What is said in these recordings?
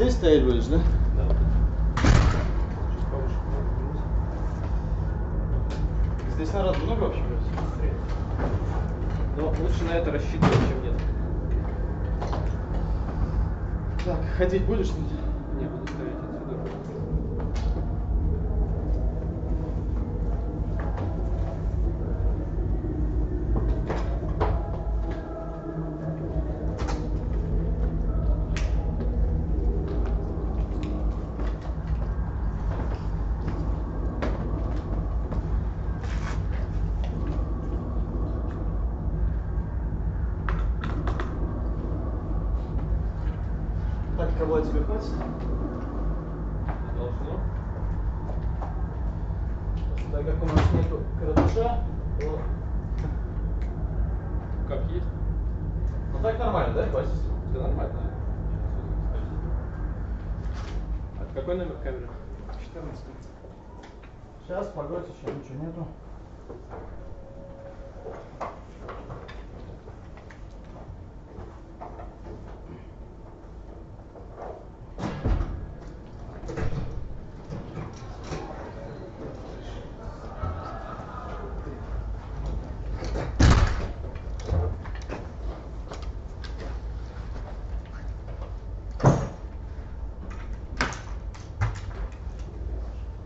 Здесь стоять будешь, да? Да. Чуть повыше. Здесь народ много вообще? Но лучше на это рассчитывать, чем нет. Так, ходить будешь? Не, буду стоять отсюда. Так, кого тебе хватит? Должно. Так как у нас нету карандаша, то... Как есть? Ну так нормально, да, хватит? Да нормально. А какой номер камеры? 14. Сейчас, погодь, еще ничего нету.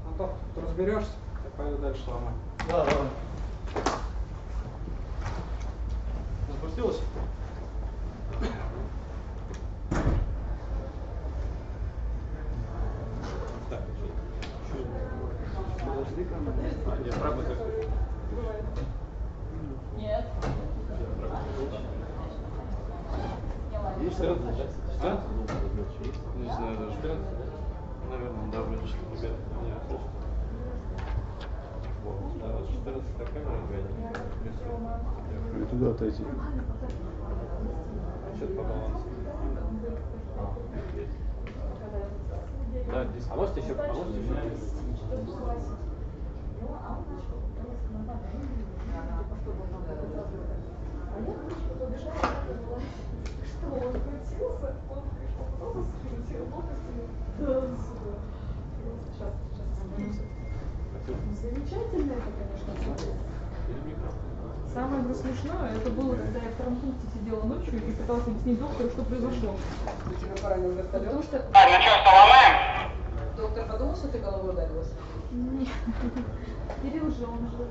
Антон, ты разберешься? Я пойду дальше ломать. Да, давай. Запустилось? Так, чуть. Подожди-ка. Я правда как? Нет. Есть 14, да? 14? Не знаю даже. 14? Наверное, да, вроде что ребята меня слышат. Да, вот 14 камера И туда отойти. Что-то по балансу. Да, здесь. А можете еще? Что он крутился, он попробовал, прилетел лопастями. Да, сюда. Сейчас. Замечательно это, конечно, смотреть. Самое смешное, это было, когда я в втором пункте сидела ночью и пыталась объяснить доктору, что произошло. Тебя поранил вертолет? Потому что... Ну что, ломаем? Доктор подумал, что ты головой ударилась? Нет. Кирилл же, он же...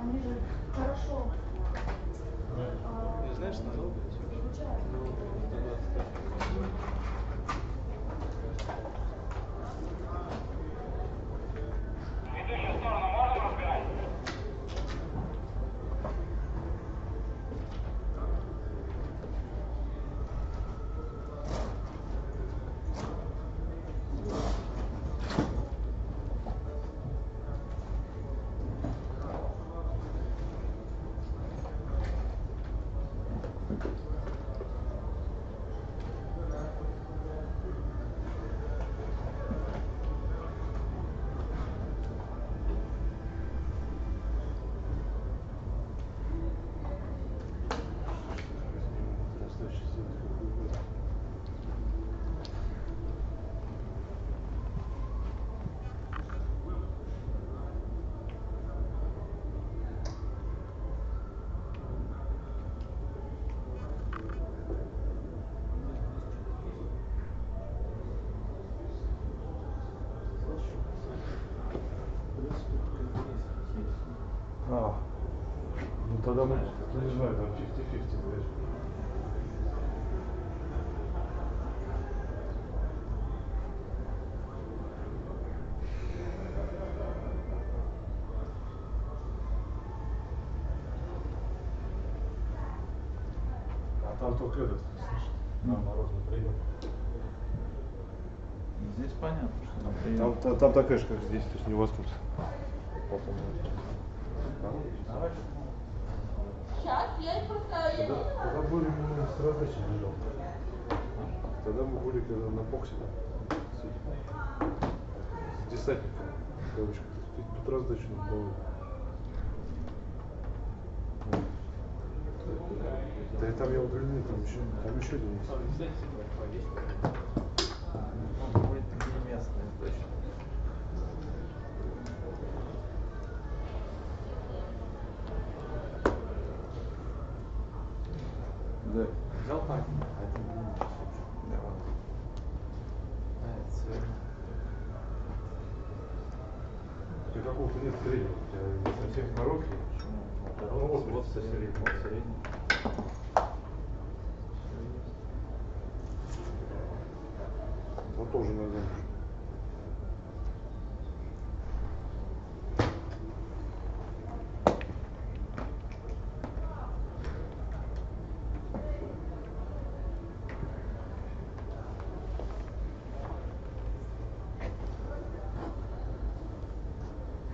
Они же хорошо... Не знаешь, надолго? Ведущую сторону можем разбирать? Ну тогда мы, не знаю, там 50-50, конечно. А там только этот, слышишь, наоборот, на прием. Здесь понятно, что на прием. Там такая же, как здесь, то есть не у вас тут. Потом. Давай. Сейчас, я просто... Тогда были мы с раздачи бежал. Тогда мы были когда на боксе, да? С десантником, в кавычках. Тут раздачу нам давали. Да и там я удалил, там еще один есть. У тебя какого-то нет среднего, у тебя совсем короткий. Ну вот средний. Вот средний. Вот тоже надо.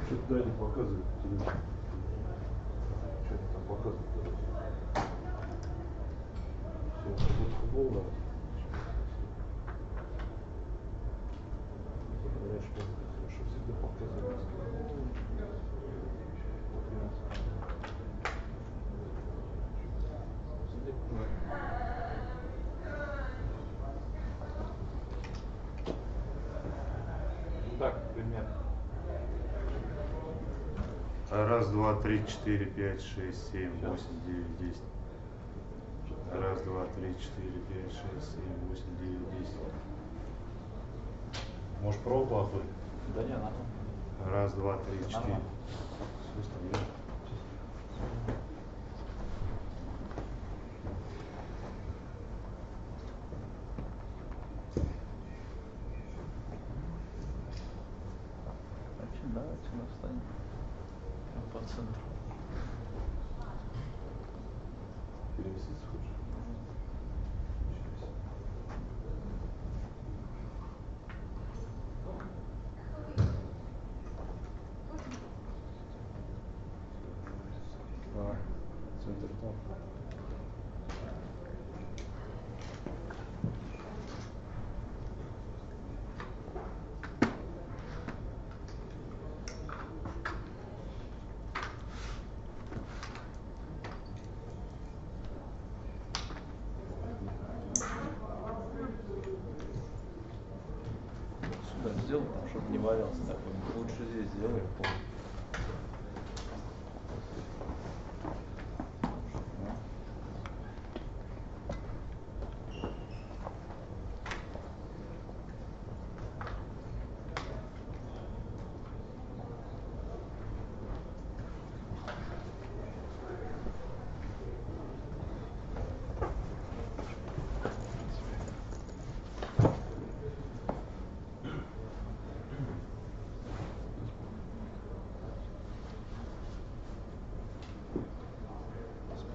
Что-то Даня показывает по телевизору. Что они там показывают? Все, вот футбол, да. Говорят, что хорошо всегда показывают. Так, примерно. Раз, два, три, четыре, пять, шесть, семь, восемь, девять, десять. Раз, два, три, четыре, пять, шесть, семь, восемь, девять, десять. Может, пробовал охоту? Да не, надо. Раз, два, три, четыре. Нормально. Все остальное. Да, отсюда встанем. Прям по центру. Переместиться хочешь? Давай. Центр там. Сюда сделай, там, чтобы не валялся такой. Лучше здесь сделай пол.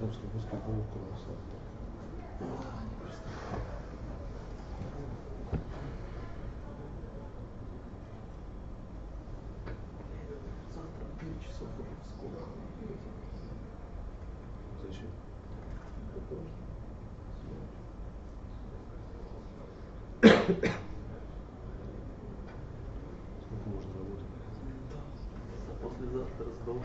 После баскетбола красота. Завтра в 9 часов будет сколько? Зачем? Сколько можно работать? А послезавтра сдал.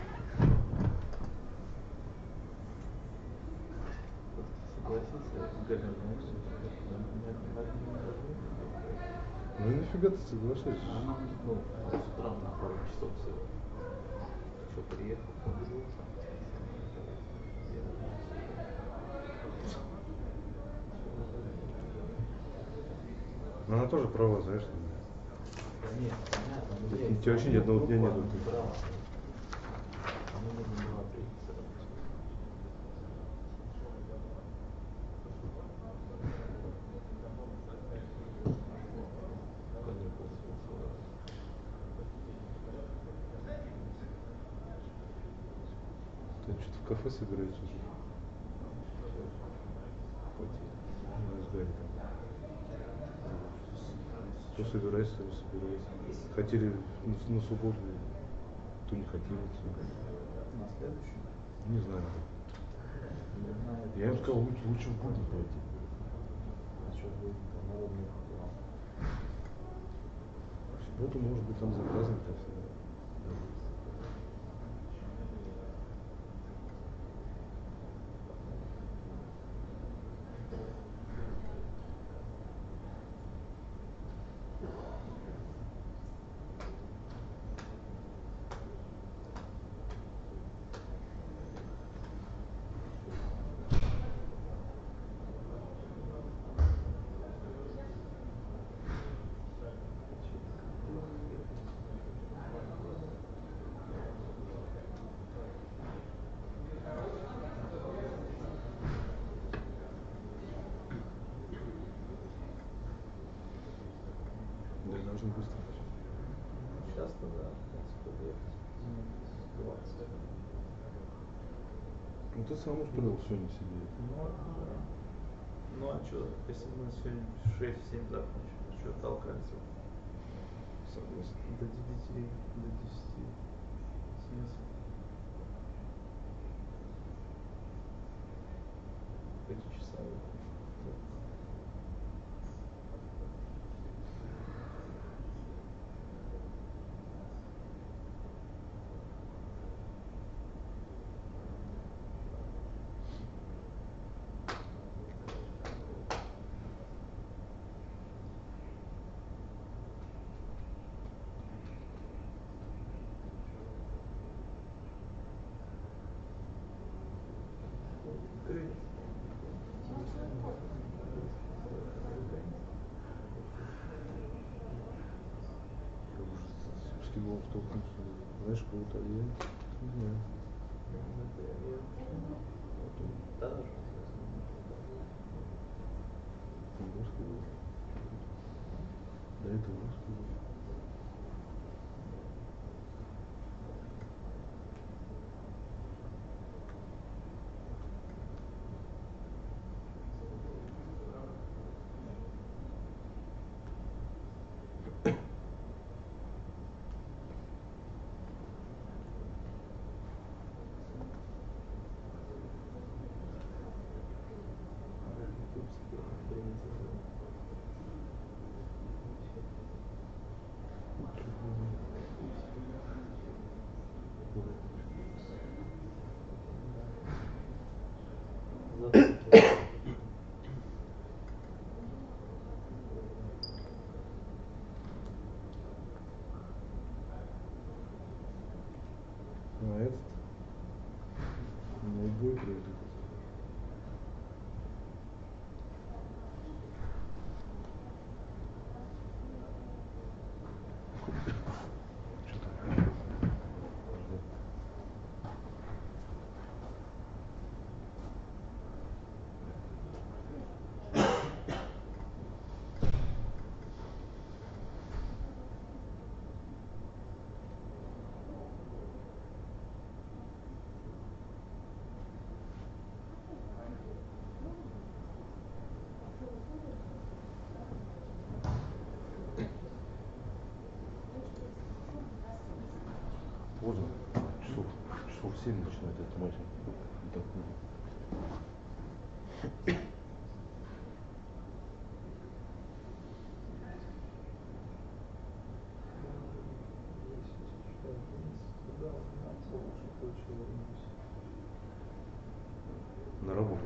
Согласился, вернулся. Ну и нафига ты соглашаешься? Она, ну, с утра на пару часов все. Что, приехал, побежал. Но она тоже права, знаешь. Да нет, понятно. У тебя вообще ни одного дня нету. Мне нужно было приехать сразу. Ты что-то в кафе собираешься уже? Ну, с Гариком. То собирайся, то не собирайся. Хотели на субботу, то не хотели. На следующую? Не знаю. Не знаю. Я им сказал, лучше в будни пойти. А что будет? Там народный хватало. В субботу, может быть, там заказано, как всегда. Да, должны быстро. Часто, да, сколько лет? 20. Ну ты сам устроил сегодня себе. Ну, да. Ну а что, если мы сегодня в 6-7 закончим, что толкаться? Согласен. До 9, до 10. Смысл? Пятичасовой. С кем он столкнулся? Знаешь, кого-то я не знаю. Русский был. До этого русский был. А этот? Ну, будет приедет. Поздно. Часов 7 начинает этот матч. Так, на работу.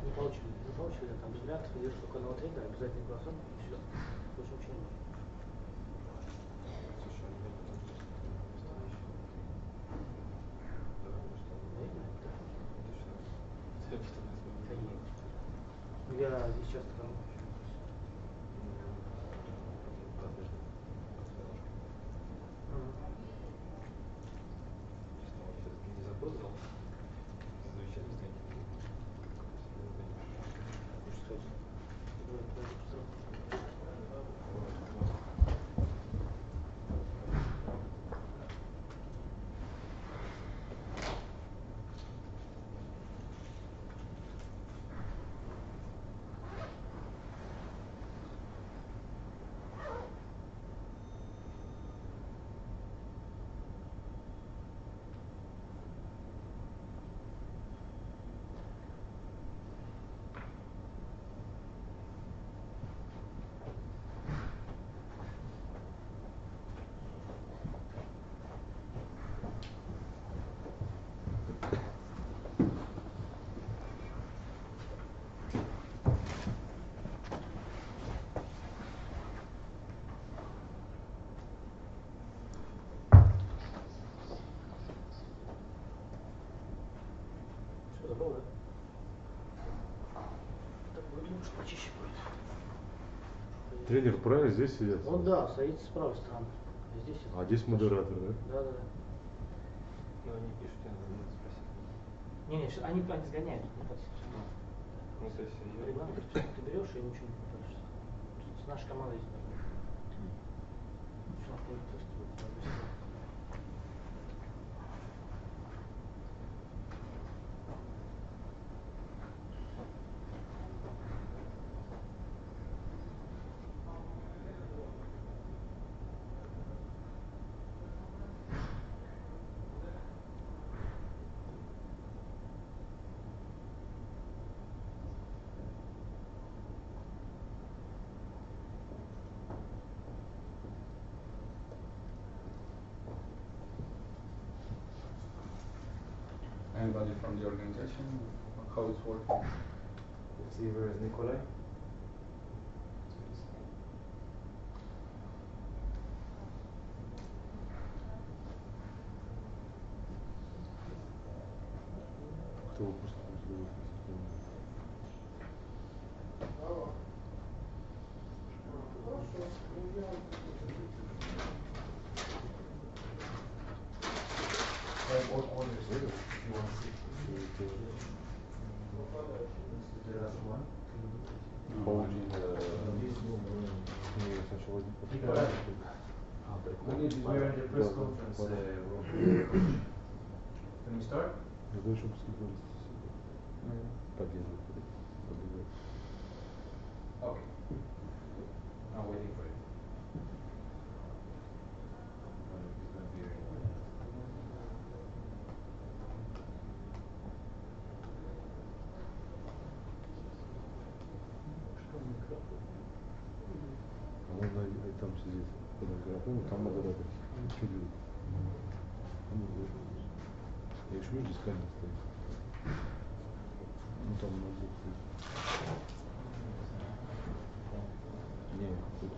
Не получили там взгляд, видишь только одного тренера, обязательно голосом, и все. Больше ничего не нужно. Я здесь часто там. Здорово, да? Так будет лучше, почище будет. Тренер правильно здесь сидят? Ну да, стоит с правой стороны. А здесь, А здесь модератор, да? Да, да, да. Ну, они пишут, я надо спросить. Не, все, они сгоняют, не платят. Ну, то есть, я... Регламент, ты берешь и ничего не платишь. С нашей командой здесь. Все, Anybody from the organization? How it's working? Receiver is Nikolai. Кто выпускает? What orders do you want to see? The last one. Николай, we need to in the press conference room. Can we start? Я думаю, что поддерживать. Okay. I'm waiting for it. He's gonna be here. Можно и там сидеть под микрофоном, там модератор. Что делать? Я еще вижу, здесь камера стоит. Ну там ноутбук стоит. Не, какой-то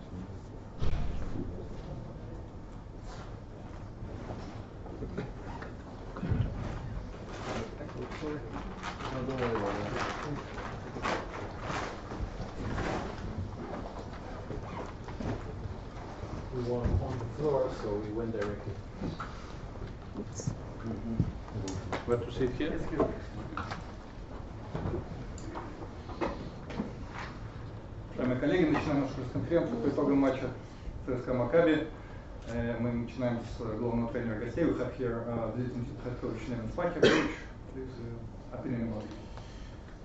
We were on the floor, so we went directly. Where to sit here? Уважаемые коллеги, начинаем нашу конференцию по итогам матча ЦСКА Маккаби. Мы начинаем с главного тренера гостей. We have here visiting head coach Neven Spacher. Coach, please, opinion about it.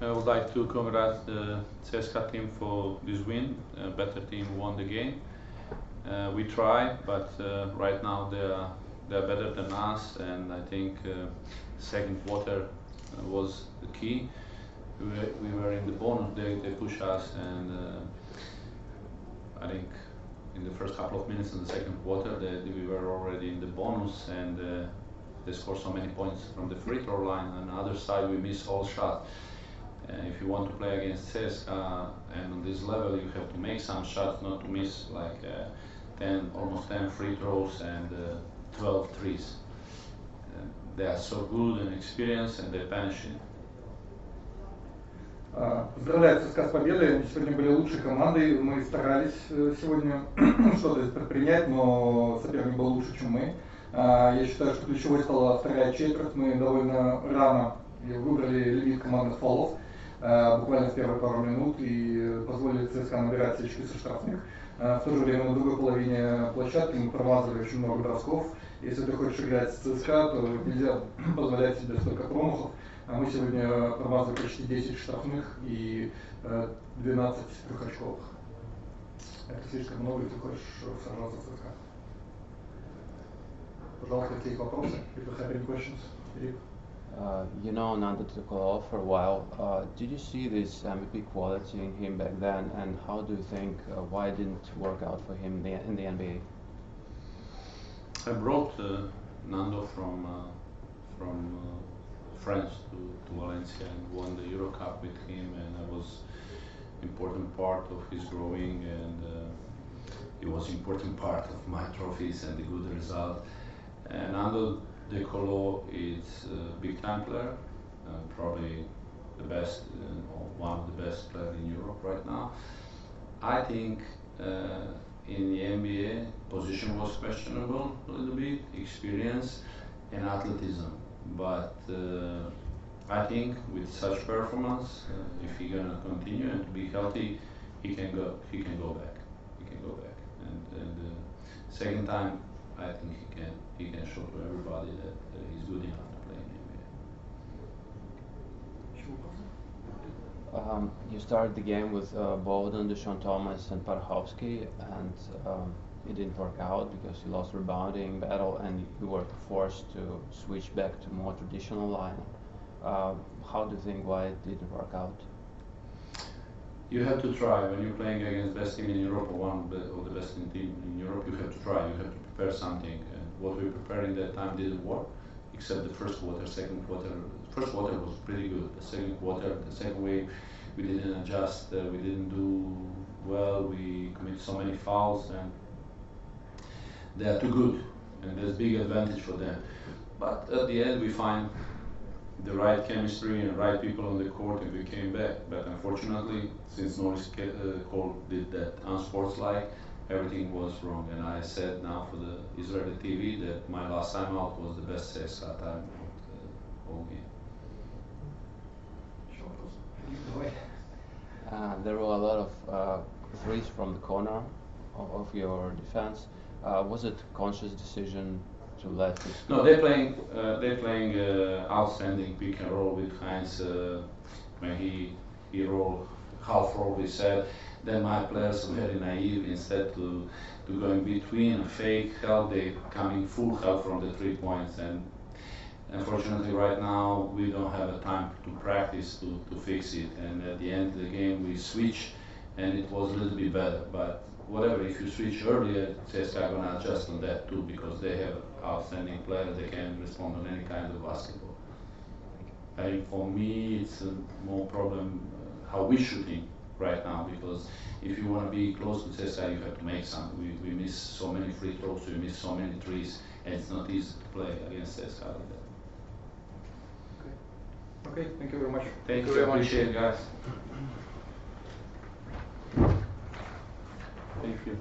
I would like to congratulate the CSKA team for this win. A better team won the game. We tried, but right now they're better than us, and I think second quarter was the key. We were in the bonus, they pushed us, and I think in the first couple of minutes in the second quarter we were already in the bonus, and they scored so many points from the free throw line. On the other side we missed all shots. If you want to play against CSKA and on this level, you have to make some shots, not to miss like almost 10 free throws and 12 threes. They are so good and experienced, and they punish it. Поздравляю ЦСКА с победой. Мы сегодня были лучшей командой. Мы старались сегодня что-то предпринять, но соперник был лучше, чем мы. Я считаю, что ключевой стала вторая четверть. Мы довольно рано выбрали лимит командных фолов, буквально в первые пару минут, и позволили ЦСКА набирать очки со штрафных. В то же время на другой половине площадки мы промазали очень много бросков. Если ты хочешь играть с ЦСКА, то нельзя позволять себе столько промахов. Мы сегодня промазали почти 10 штрафных и 12 трехочковых. Это слишком много, если хочешь сражаться с ЦСКА. Пожалуйста, какие вопросы? If you have any questions, Philippe? You know Nando Tukolov for a while. Did you see this MVP quality in him back then, and how do you think why it didn't work out for him in the NBA? I brought Nando from France to Valencia and won the Euro Cup with him, and I was important part of his growing, and he was important part of my trophies and the good result. And Nando De Colo is a big time player, probably the best or one of the best players in Europe right now. I think in the NBA, position was questionable a little bit, experience and athleticism. But I think with such performance, if he's gonna continue and be healthy, he can go back. He can go back. And second time, I think he can show to everybody that he's good enough to play in NBA. You started the game with Bowden, Deshaun Thomas, and Parchovsky, and it didn't work out because you lost rebounding battle, and you were forced to switch back to more traditional lineup. How do you think why it didn't work out? You have to try. When you're playing against best team in Europe or one of the best team in Europe, you have to try. You have to prepare something. And what we prepared in that time didn't work, except the first quarter, second quarter. The first quarter was pretty good. The second quarter, the second wave, we didn't adjust. We didn't do well. We committed so many fouls, and they are too good. And there's big advantage for them. But at the end, we find the right chemistry and right people on the court, and we came back. But unfortunately, since Norris Cole did that unsportslike, everything was wrong. And I said now for the Israeli TV that my last time out was the best CSKA time of the whole game. There were a lot of threes from the corner of your defense. Was it a conscious decision to let it? No, they're playing outstanding pick and roll with Heinz. When he rolled half roll, we said. Then my players were very naive. Instead to go in between a fake help, they coming full help from the 3 points. And unfortunately, right now we don't have a time to practice to fix it. And at the end of the game, we switch, and it was a little bit better. But whatever, if you switch earlier, CSKA gonna adjust on that too, because they have outstanding players. They can respond on any kind of basketball. I think for me, it's a more problem how we shooting right now, because if you want to be close to CSKA, you have to make some. We miss so many free throws, we miss so many threes, and it's not easy to play against CSKA like that. Okay, thank you very much. Thank you, appreciate it, guys. Thank you.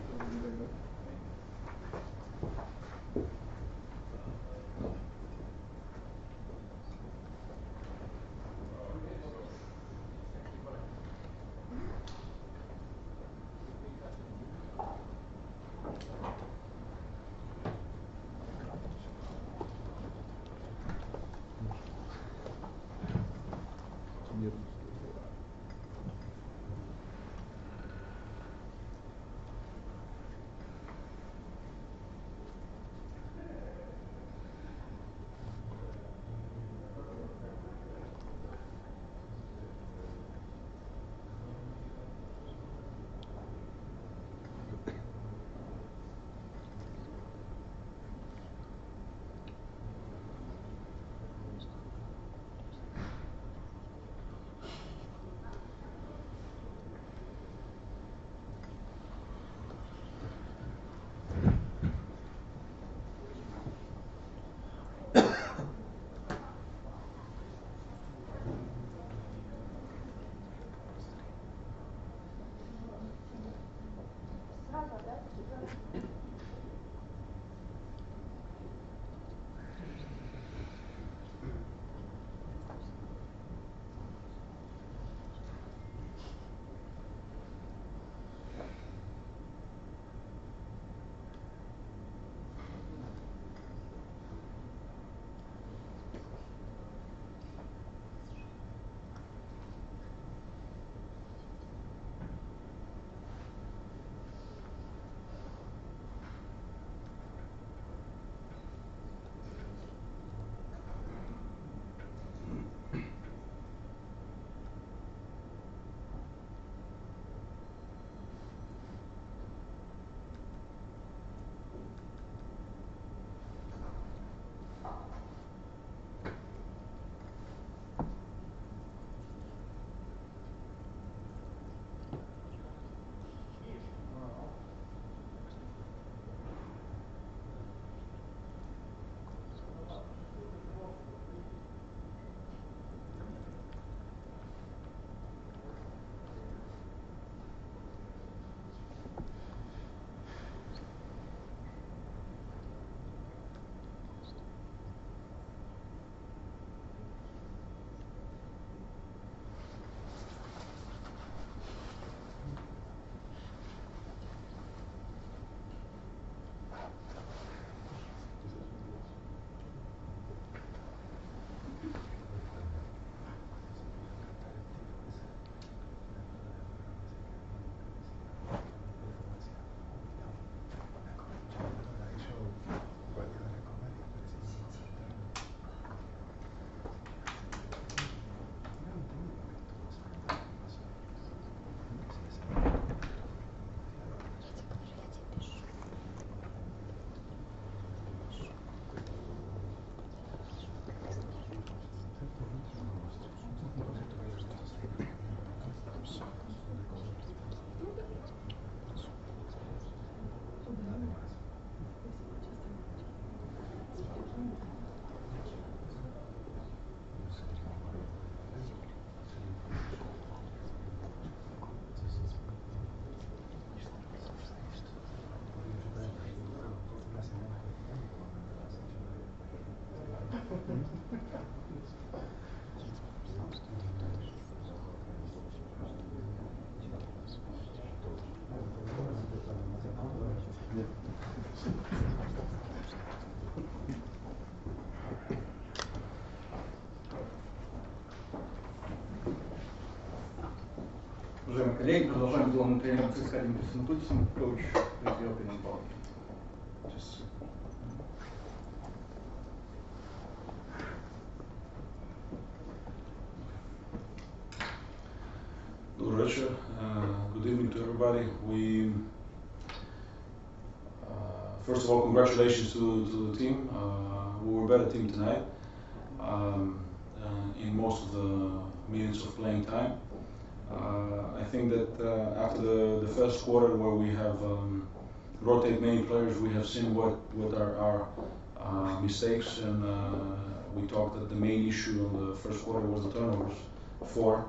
Уважаемые коллеги, продолжаем с главным тренером ЦСКА Дмитрием Тутисом, коуч раздела комментарий. Добрый вечер. Good evening to everybody. First of all, congratulations to the team. We were a better team tonight in most of the minutes of playing time. I think that after the first quarter, where we have rotate many players, we have seen what are our mistakes, and we talked that the main issue in the first quarter was the turnovers, 4.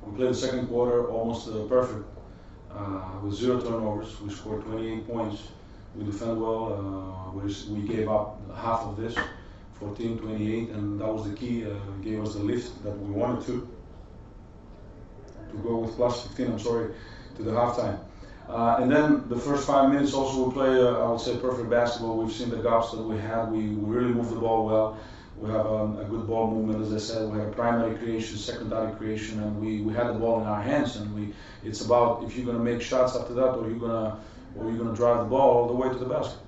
We played the second quarter almost perfect with 0 turnovers. We scored 28 points. We defend well. We gave up half of this, 14-28, and that was the key. Gave us the lift that we wanted to go with plus 15. I'm sorry, to the halftime. And then the first 5 minutes also we play, I would say, perfect basketball. We've seen the gaps that we had. We really moved the ball well. We have a good ball movement, as I said. We have primary creation, secondary creation, and we had the ball in our hands. And it's about if you're going to make shots after that, or you're going to drive the ball all the way to the basket.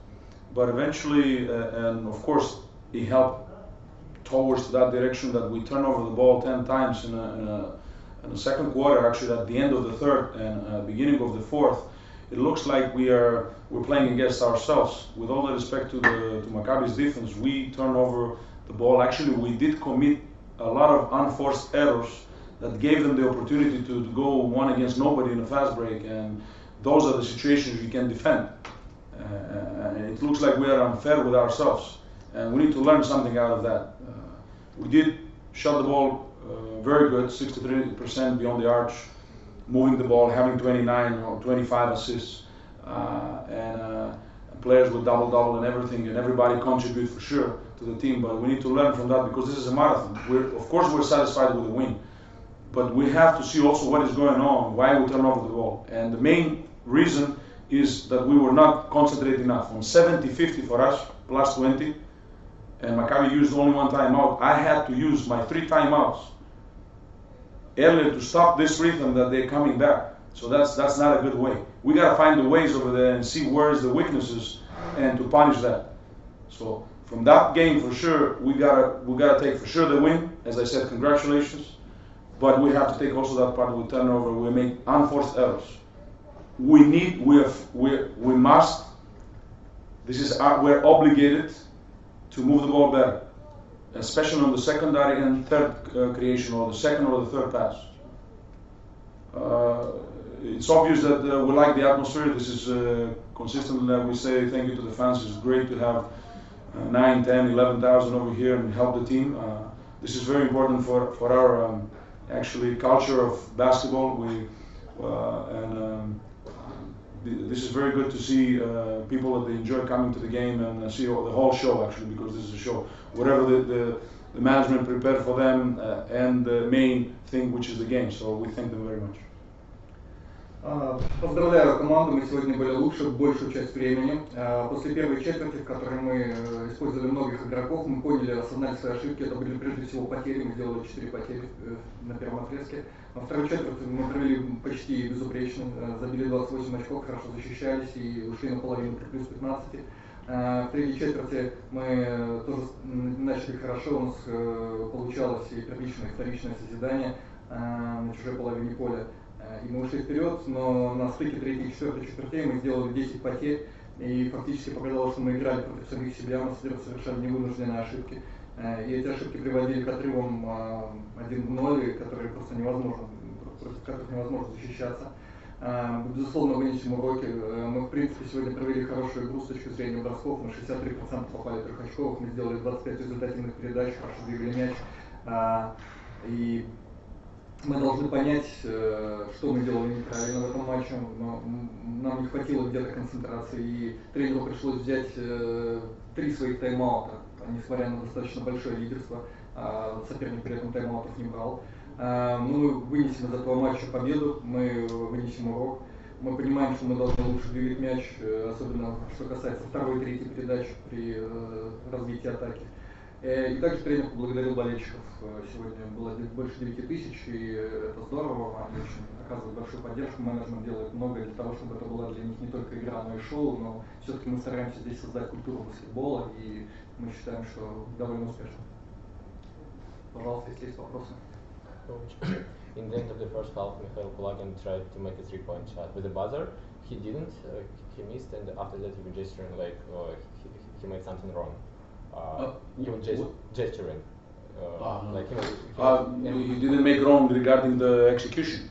But eventually, and of course, it helped towards that direction that we turn over the ball 10 times in the second quarter. Actually, at the end of the third and beginning of the fourth, it looks like we're playing against ourselves. With all the respect to Maccabi's defense, we turn over the ball. Actually, we did commit a lot of unforced errors that gave them the opportunity to go one against nobody in a fast break, and those are the situations we can defend. And it looks like we are unfair with ourselves, and we need to learn something out of that. We did shot the ball very good, 63% beyond the arch, moving the ball, having 29 or 25 assists, and players with double-double and everything, and everybody contribute for sure to the team. But we need to learn from that, because this is a marathon. Of course we're satisfied with the win, but we have to see also what is going on, why we turn over the ball. And the main reason is that we were not concentrated enough. On 70-50 for us, plus 20, and Maccabi used only 1 timeout. I had to use my 3 timeouts earlier to stop this rhythm that they're coming back. So that's not a good way. We gotta find the ways over there and see where is the weaknesses and to punish that. So from that game, for sure, we gotta take for sure the win. As I said, congratulations. But we have to take also that part with turnover. We make unforced errors. We're obligated to move the ball better, especially on the secondary and third creation, or the second or the third pass. It's obvious that we like the atmosphere. This is consistently that we say thank you to the fans. It's great to have 9, 10, 11,000 over here and help the team. This is very important for our actually culture of basketball. This is very good to see people that they enjoy coming to the game and see the whole show, actually, because this is a show. Whatever the management prepared for them, and the main thing, which is the game. So we thank them very much. Поздравляю команду, мы сегодня были лучше большую часть времени. После первой четверти, в которой мы использовали многих игроков, мы поняли, осознали свои ошибки. Это были прежде всего потери, мы сделали 4 потери на первом отрезке. Во второй четверти мы провели почти безупречно, забили 28 очков, хорошо защищались и ушли на половину при плюс 15. В третьей четверти мы тоже начали хорошо, у нас получалось и первичное, и вторичное созидание на чужой половине поля. И мы ушли вперед, но на стыке 3-й и 4-й четвертей мы сделали 10 потерь, и фактически показалось, что мы играли против самих себя, мы совершали невынужденные ошибки. И эти ошибки приводили к отрывам 1-0, которые просто невозможно, против которых невозможно защищаться. Безусловно, вынесем уроки. Мы, в принципе, сегодня провели хорошую игру с точки зрения бросков. Мы 63% попали трехочковых, мы сделали 25 результативных передач, хорошо двигали мяч. И мы должны понять, что мы делали неправильно в этом матче. Но нам не хватило где-то концентрации, и тренеру пришлось взять 3 своих тайм-аута, несмотря на достаточно большое лидерство. Соперник при этом тайм-аутов не брал. Мы вынесем из этого матча победу, мы вынесем урок. Мы понимаем, что мы должны лучше двигать мяч, особенно что касается второй и третьей передач при развитии атаки. И также тренер поблагодарил болельщиков. Сегодня было больше 9000, и это здорово. Они очень оказывают большую поддержку. Менеджмент делает много для того, чтобы это была для них не только игра, но и шоу. Но все-таки мы стараемся здесь создать культуру баскетбола, и мы считаем, что довольно успешно. Пожалуйста, если есть вопросы. In the end of the first half, Mikhail Kulagin tried to make a three-point shot with the buzzer. He didn't. He missed, and after that, you were gesturing like he made something wrong. You were gesturing. Like he didn't make wrong regarding the execution.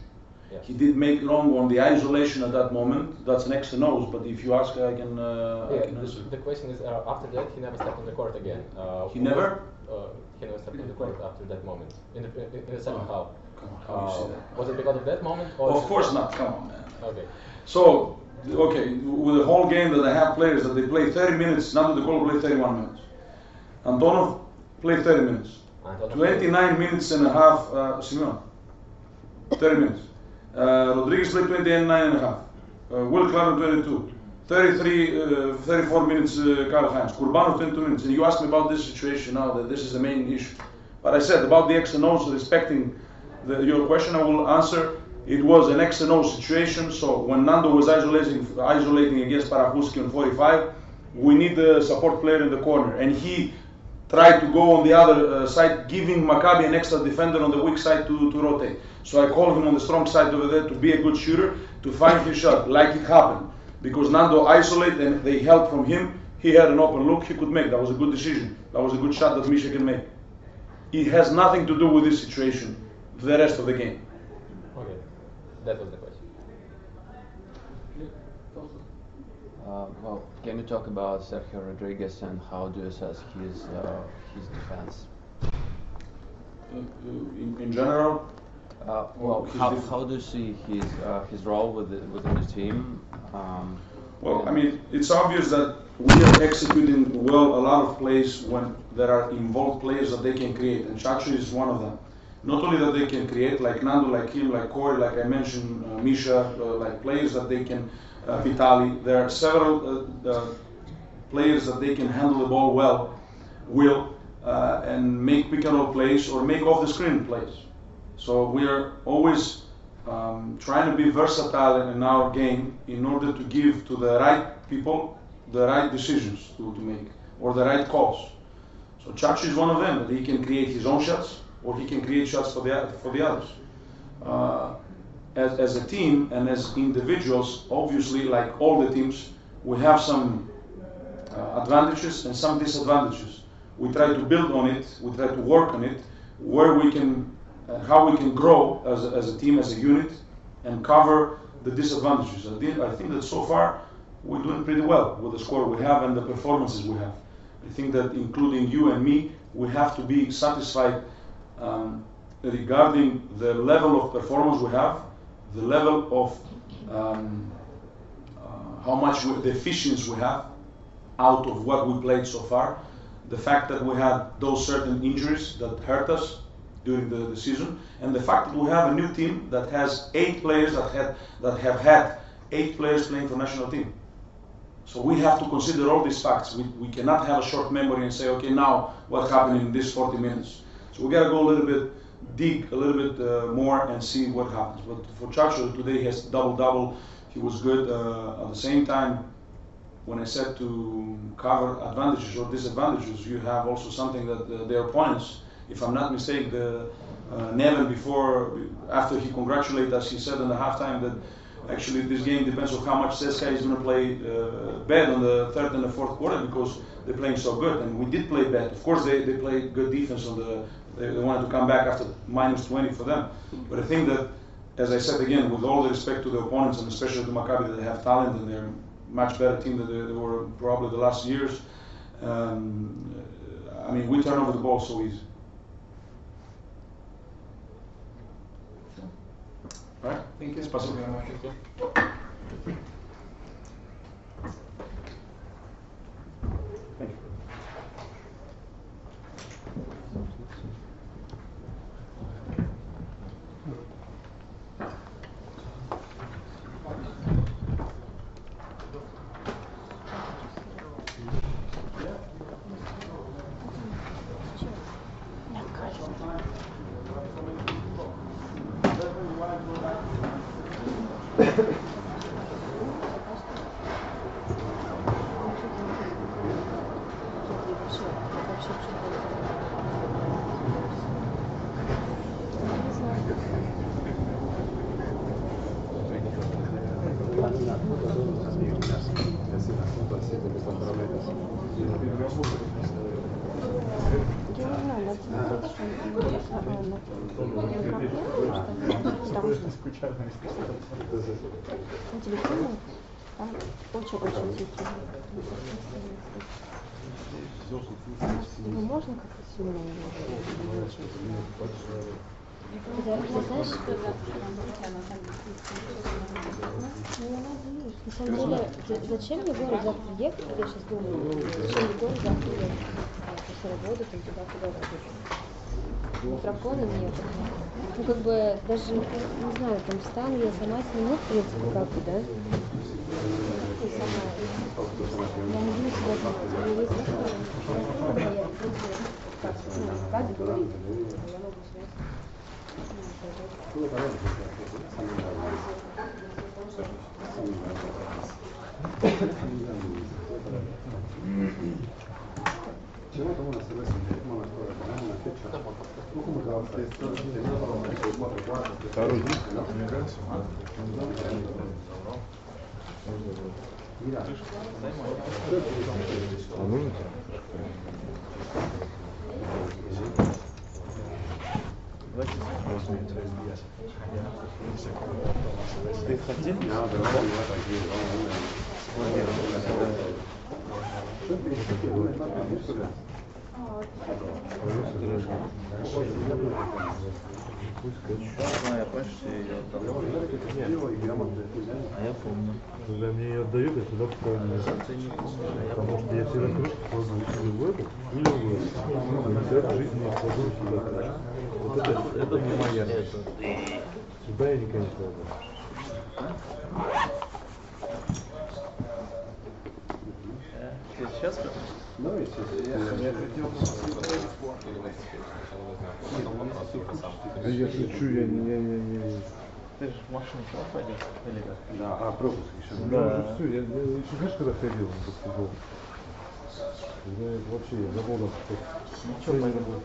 Yes. He did make wrong on the isolation at that moment. That's next to nose. But if you ask, I can answer. The question is, after that, he never stepped on the court again. He never? He never stepped on the court after that moment. In the second half. Come on, how do you see that? Was it because of that moment? Or Of course not. Come on, man. Okay. So, okay, with the whole game that I have players that they play 30 minutes, Nando De Colo played 31 minutes. Antonov played 30 minutes. 29 minutes and a half, Simeon. 30 minutes. Rodriguez played 29 and a half. Will Clark 22. 34 minutes, Karl Heinz. Kurbanov 22 minutes. And you asked me about this situation now, that this is the main issue. But I said about the X and O's, respecting your question, I will answer. It was an X and O situation. So when Nando was isolating against Parahuski on 45, we need the support player in the corner. And he tried to go on the other side, giving Maccabi an extra defender on the weak side to rotate. So I called him on the strong side over there to be a good shooter, to find his shot, like it happened. Because Nando isolated and they helped from him, he had an open look he could make. That was a good decision. That was a good shot that Misha can make. It has nothing to do with this situation, the rest of the game. Okay, that was the question. Well, can you talk about Sergio Rodriguez and how do you assess his defense? In general? Well, how do you see his role within the team? Well, I mean, it's obvious that we are executing well a lot of plays when there are involved players that they can create, and Chacho is one of them. Not only that they can create, like Nando, like him, like Corey, like I mentioned, Misha, like players that they can, Vitali. There are several players that they can handle the ball well, and make pick and roll plays or make off the screen plays. So we are always trying to be versatile in our game in order to give to the right people the right decisions to make or the right calls. So Chacho is one of them, that he can create his own shots or he can create shots for the others. As a team and as individuals, obviously, like all the teams, we have some advantages and some disadvantages. We try to build on it, we try to work on it, where we can, how we can grow as a team, as a unit, and cover the disadvantages. I think that so far we're doing pretty well with the score we have and the performances we have. I think that including you and me, we have to be satisfied regarding the level of performance we have, the level of how much the efficiency we have out of what we played so far, the fact that we had those certain injuries that hurt us during the season, and the fact that we have a new team that has 8 players that have had 8 players playing for national team. So we have to consider all these facts. We cannot have a short memory and say, okay, now what happened in this 40 minutes. So we got to go a little bit, dig a little bit more and see what happens. But for Chacho, today he has double-double. He was good. At the same time, when I said to cover advantages or disadvantages, you have also something that their opponents, if I'm not mistaken, Nevin after he congratulated us, he said in the halftime that actually this game depends on how much CSKA is going to play bad on the third and the fourth quarter because they're playing so good. And we did play bad. Of course, they played good defense they wanted to come back after -20 for them. But I think that, as I said again, with all the respect to the opponents and especially to Maccabi, that they have talent and they're a much better team than they were probably the last years. I mean, we turn over the ball so easy. Right? Thank you. Спасибо. Thank you. Thank you. На телефоне там очень-очень тихий. Его можно как-то сильно знаешь, что на самом деле, зачем Егору завтра ехать? Я сейчас думаю, зачем Егору завтра ехать? После работы, там туда-куда-то. Микрофона нет. Ну, как бы, даже, не знаю, там встану, я сама сниму, в принципе, как бы, да? И сама. Я не буду себя снимать. У меня есть такое, я, в принципе, как, ну, Катя говорит, я могу снять. А нужно? Ты хотел? Я почти ее отдал. А я помню. Когда мне ее отдают, я всегда вспоминаю. Потому что я всегда крышку кладу или в эту, или в эту. Никогда в жизни не кладу сюда. Вот это не моя. Сюда я никогда не кладу. Ты сейчас прям? Ну, естественно. Я хотел я шучу, я не... Ты же в машине пойдешь или как? Да, пропуск еще. Да. Я уже все, я еще знаешь, когда ходил на баскетбол? Я вообще забыл, что... Ничего понятно.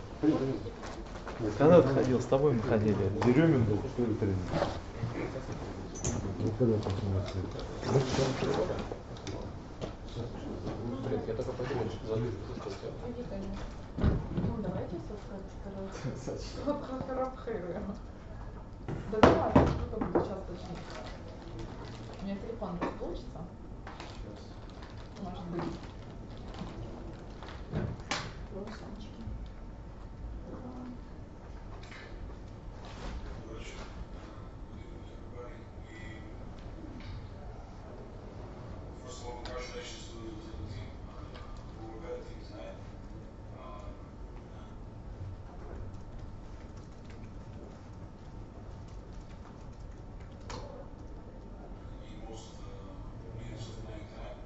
Когда ты ходил? С тобой мы ходили. Деремин был, что ли, тренер? Ну, когда посмотрите? Я только подумал, что забыл. Ну, давайте сказать, что рабхейру. Да давай, сколько будет сейчас точно? У меня телефон получится? Может быть. Русанчики. First of all, congratulations to the team. We're a better team tonight. Most of the minutes of playing time.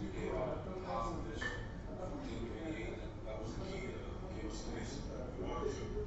we gave up half of this 14-28, and that was the key that gave us the lead that we wanted to.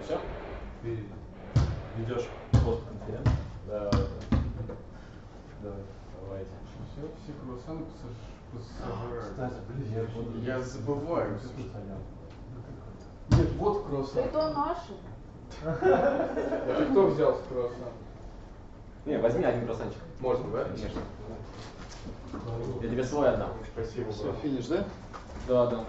Все? Ты ведешь постконференцию? Да. Давай. Давайте. Все круассаны пассажиры. Кстати, блин, Я забываю. Нет, вот круассан. Это наши. Это кто взял с круассан? Не, возьми один круассанчик. Можно, да? Конечно. Я тебе свой отдам. Спасибо. Все, финиш, да? Да, да.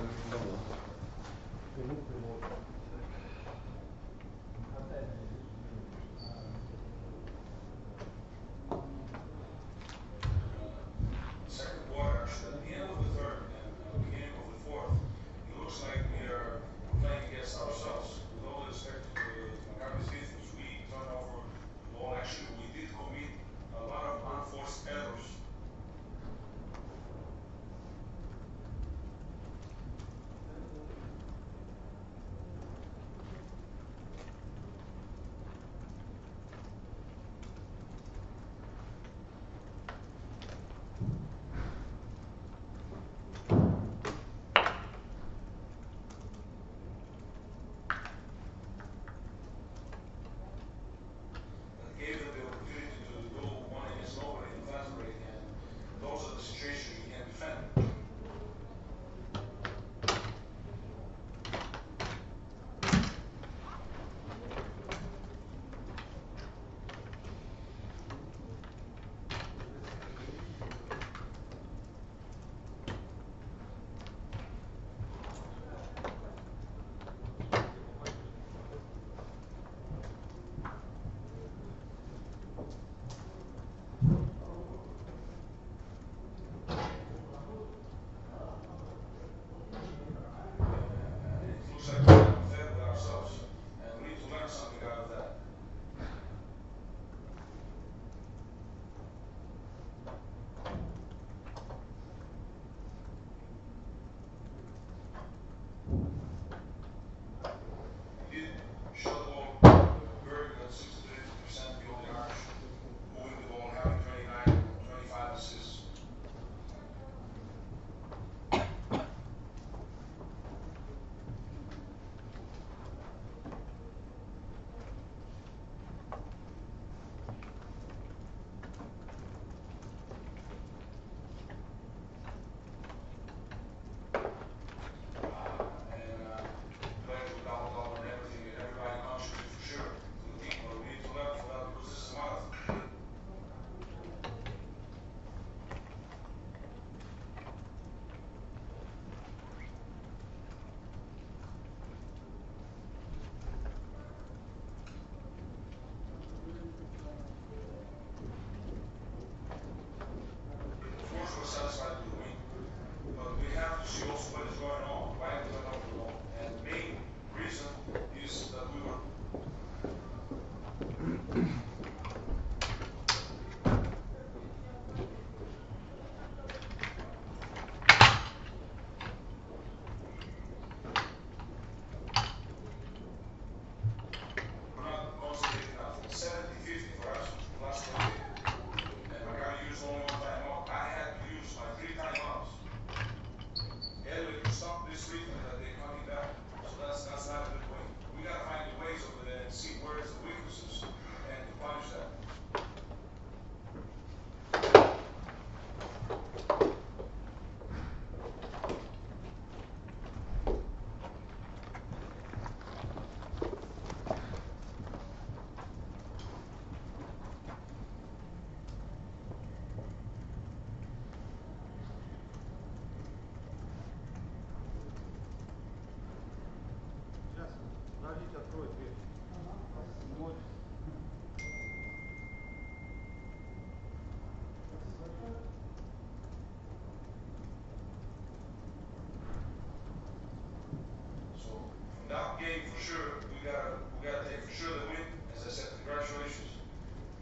that game for sure, we gotta take for sure the win. As I said, congratulations.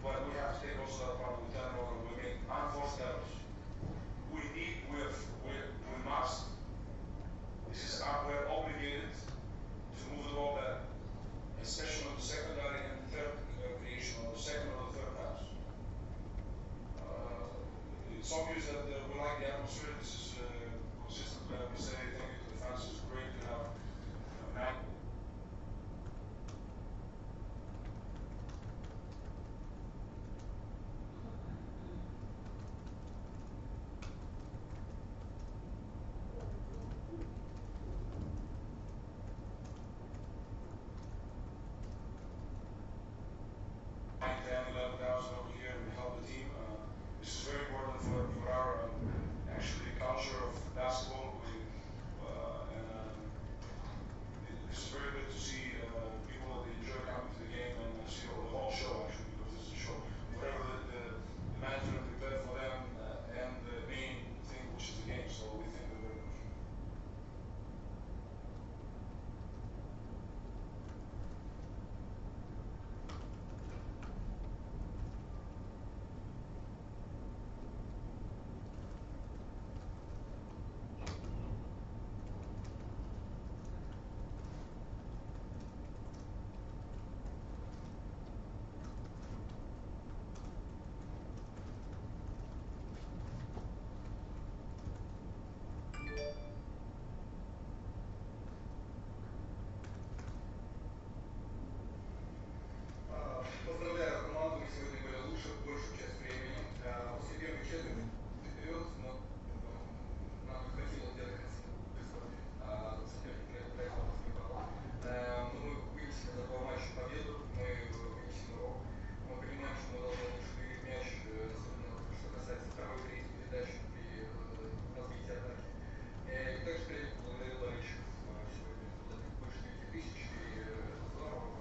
But we have to take also that part of the turnover. We make unforced errors. We must. We're obligated to move the ball better, especially on the secondary and third creation, or the second or the third pass. It's obvious that we like the atmosphere. This is consistent. We say thank you to the fans. It's great to have Mac. Over here and help the team. This is very important for our actually culture of basketball. This is very good to see people that enjoy coming to the game and see the whole show actually, because it's a show. Whatever the management prepared for them and the main thing, which is the game. So we thank them very much. Поздравляю команду, вы сегодня были лучше большую часть времени. После первой четверти вперед, но нам не хватило где-то соперник преодолел нас не попал. Но мы вынесли за 2 матча победу, мы вынесли урок. Мы понимаем, что мы должны лучше двигать мяч, особенно что касается второй, третьей передачи при развитии атаки. И также тренер поблагодарил болельщиков сегодня за больше 9000, и это здорово.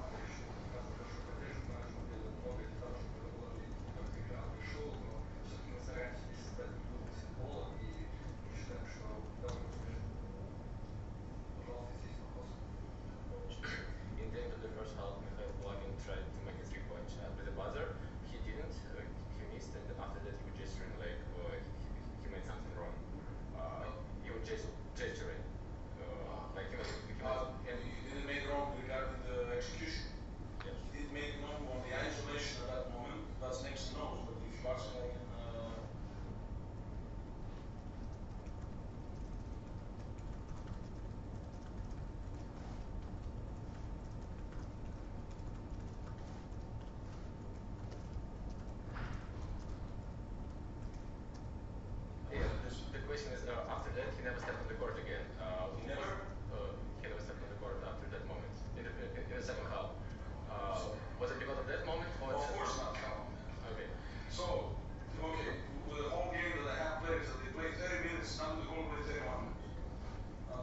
Много хороших предложений, не только игра пришел, но все-таки мы стараемся здесь создать культуру баскетбола, и мы считаем, что довольно успешно. Пожалуйста, здесь вопрос. In the end of the first half, Mikhail Kulagin tried to make a 3-point shot with the buzzer. He didn't, he missed, and after that he was gesturing like he made something wrong. He was gesturing. Like he didn't make wrong regarding the execution. Yes. He did make wrong on the isolation at that moment. That's next to nose, but if you ask me, I can. The question is, after that, he never stepped on the court again. He never stepped on the court after that moment, in the second half. Was it because of that moment? Or Of course not. Okay. So, with the whole game that I have played, is that they play 30 minutes, now the goal play 31 minutes.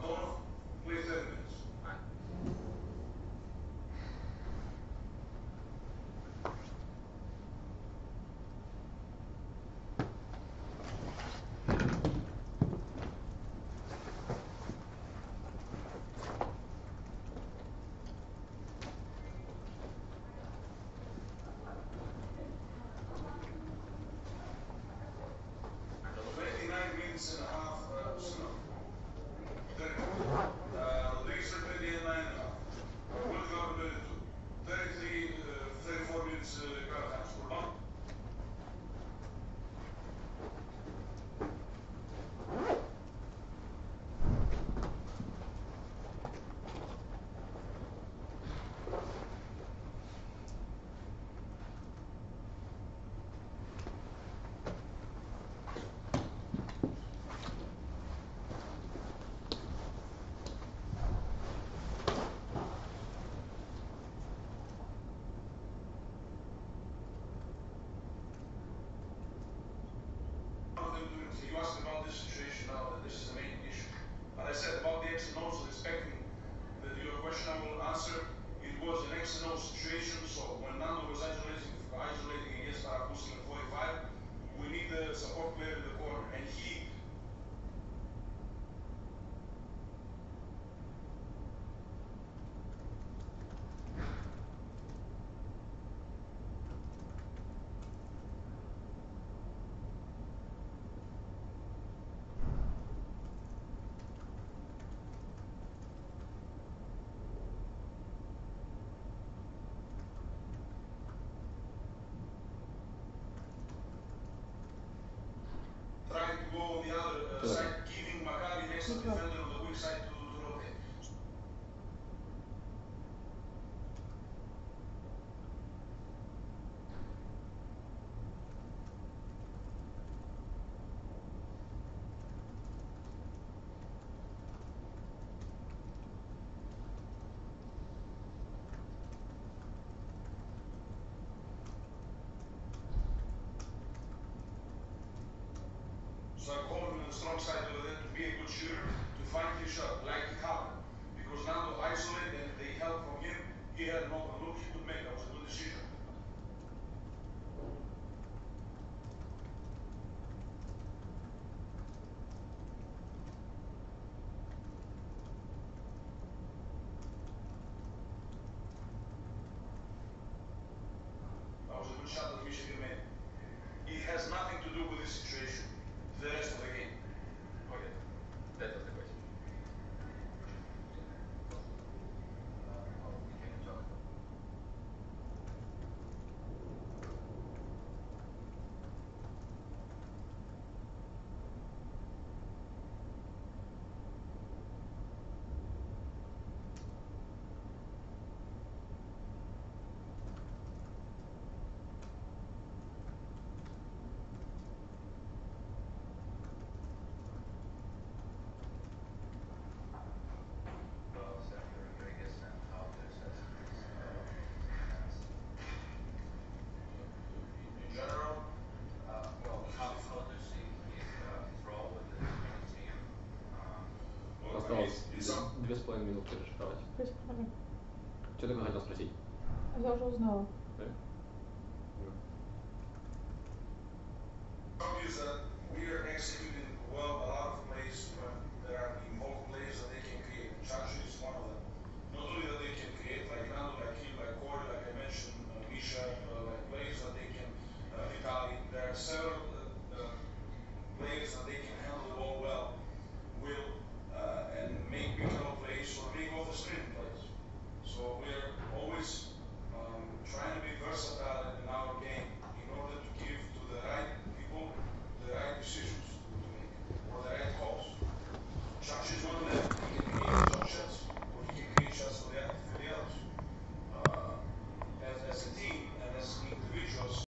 Donov play 30 minutes. And a half, Rodriguez 29 and a half. Will go to 32. 34 minutes half score. the other side, giving Maccabi next defender on the weak side to rotate. So I'm calling on the strong side over there to be a good shooter, to find his shot, like it happened. Because now to isolate and they help from him, he had an open look he could make. That was a good decision. That was a good shot that Michigan made. It has nothing to do with this situation. The rest of the game. Okay, that was the question. Осталось 2,5 минуты решать. Что ты хотел спросить? Я уже узнала. Is that we are executing well a lot of plays when there are involved plays that they can create. Chachu is one of them. Not only that they can create, like Nando, like him, like Corey, like I mentioned, Misha, like plays that they can retaliate. There are several